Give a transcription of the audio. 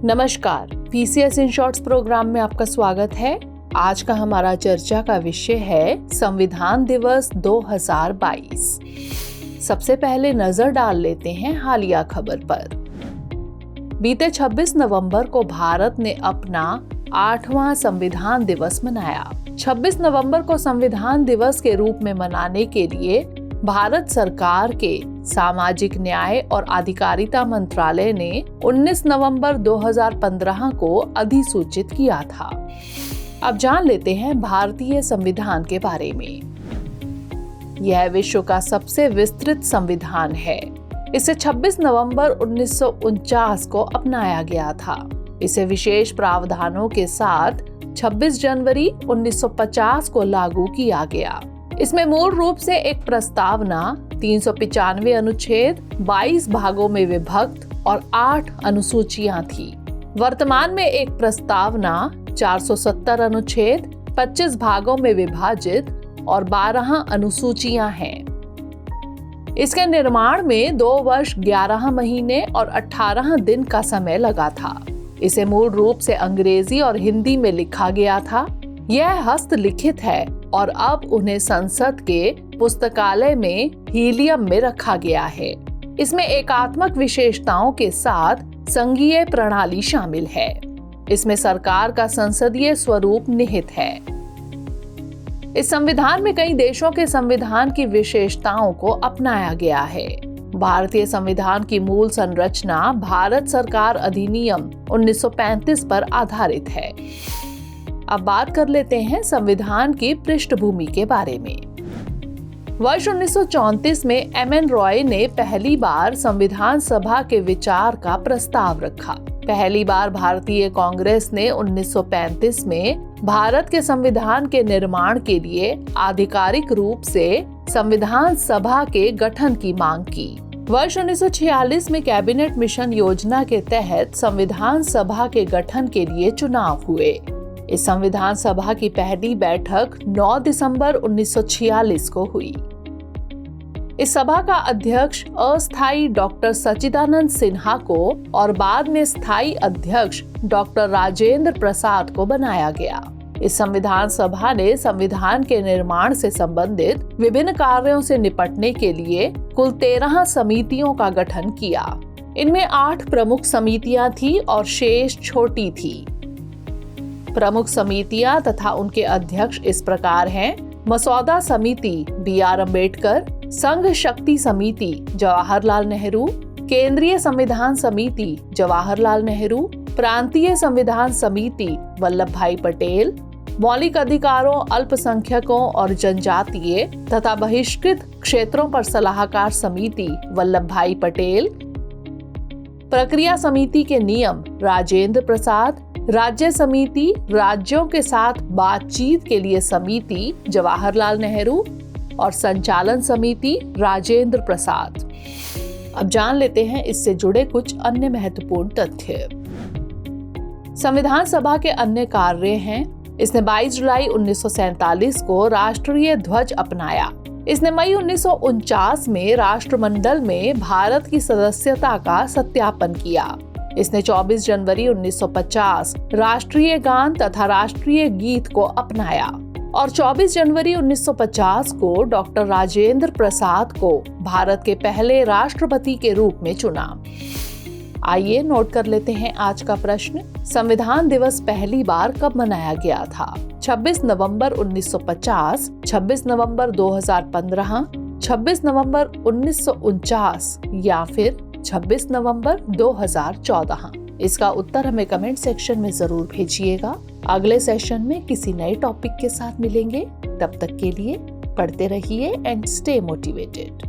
नमस्कार, PCS in shorts programme में आपका स्वागत है। आज का हमारा चर्चा का विषय है संविधान दिवस 2022। सबसे पहले नजर डाल लेते हैं हालिया खबर पर। बीते 26 नवंबर को भारत ने अपना 8वां संविधान दिवस मनाया। 26 नवंबर को संविधान दिवस के रूप में मनाने के लिए भारत सरकार के सामाजिक न्याय और आधिकारिता मंत्रालय ने 19 नवंबर 2015 को अधिसूचित किया था। अब जान लेते हैं भारतीय संविधान के बारे में। यह विश्व का सबसे विस्तृत संविधान है। इसे 26 नवंबर 1949 को अपनाया गया था। इसे विशेष प्रावधानों के साथ 26 जनवरी 1950 को लागू किया गया। इसमें मूल रूप से एक प्रस्तावना, 395 अनुच्छेद, 22 भागों में विभक्त और 8 अनुसूचियां थी। वर्तमान में एक प्रस्तावना, 470 अनुच्छेद, 25 भागों में विभाजित और 12 अनुसूचियां हैं। इसके निर्माण में 2 वर्ष 11 महीने और 18 दिन का समय लगा था। इसे मूल रूप से अंग्रेजी और हिंदी में लिखा गया था। यह हस्तलिखित है और अब उन्हें संसद के पुस्तकालय में हीलियम में रखा गया है। इसमें एकात्मक विशेषताओं के साथ संघीय प्रणाली शामिल है। इसमें सरकार का संसदीय स्वरूप निहित है। इस संविधान में कई देशों के संविधान की विशेषताओं को अपनाया गया है। भारतीय संविधान की मूल संरचना भारत सरकार अधिनियम 1935 पर आधारित है। अब बात कर लेते हैं संविधान की पृष्ठभूमि के बारे में। वर्ष 1934 में एम.एन. रॉय ने पहली बार संविधान सभा के विचार का प्रस्ताव रखा। पहली बार भारतीय कांग्रेस ने 1935 में भारत के संविधान के निर्माण के लिए आधिकारिक रूप से संविधान सभा के गठन की मांग की। वर्ष 1946 में कैबिनेट मिशन योजना के तहत संविधान सभा के गठन के लिए चुनाव हुए। इस संविधान सभा की पहली बैठक 9 दिसंबर 1946 को हुई। इस सभा का अध्यक्ष अस्थायी डॉक्टर सच्चिदानंद सिन्हा को और बाद में स्थायी अध्यक्ष डॉक्टर राजेंद्र प्रसाद को बनाया गया। इस संविधान सभा ने संविधान के निर्माण से संबंधित विभिन्न कार्यों से निपटने के लिए कुल 13 समितियों का गठन किया। इनमें 8 प्रमुख समितियां थी और शेष छोटी थी। प्रमुख समितियां तथा उनके अध्यक्ष इस प्रकार हैं: मसौदा समिति बी.आर. अम्बेडकर, संघ शक्ति समिति जवाहरलाल नेहरू, केंद्रीय संविधान समिति जवाहरलाल नेहरू, प्रांतीय संविधान समिति वल्लभ भाई पटेल, मौलिक अधिकारों, अल्पसंख्यकों और जनजातीय तथा बहिष्कृत क्षेत्रों पर सलाहकार समिति वल्लभ भाई पटेल, प्रक्रिया समिति के नियम राजेंद्र प्रसाद, राज्य समिति राज्यों के साथ बातचीत के लिए समिति जवाहरलाल नेहरू और संचालन समिति राजेंद्र प्रसाद। अब जान लेते हैं इससे जुड़े कुछ अन्य महत्वपूर्ण तथ्य। संविधान सभा के अन्य कार्य हैं: इसने 22 जुलाई 1947 को राष्ट्रीय ध्वज अपनाया। इसने मई 1949 में राष्ट्रमंडल में भारत की सदस्यता का सत्यापन किया। इसने 24 जनवरी 1950 राष्ट्रीय गान तथा राष्ट्रीय गीत को अपनाया और 24 जनवरी 1950 को डॉक्टर राजेंद्र प्रसाद को भारत के पहले राष्ट्रपति के रूप में चुना। आइए नोट कर लेते हैं आज का प्रश्न। संविधान दिवस पहली बार कब मनाया गया था? 26 नवंबर 1950, 26 नवंबर 2015, 26 नवंबर 1949 या फिर 26 नवंबर 2014? इसका उत्तर हमें कमेंट सेक्शन में जरूर भेजिएगा। अगले सेशन में किसी नए टॉपिक के साथ मिलेंगे। तब तक के लिए पढ़ते रहिए एंड स्टे मोटिवेटेड।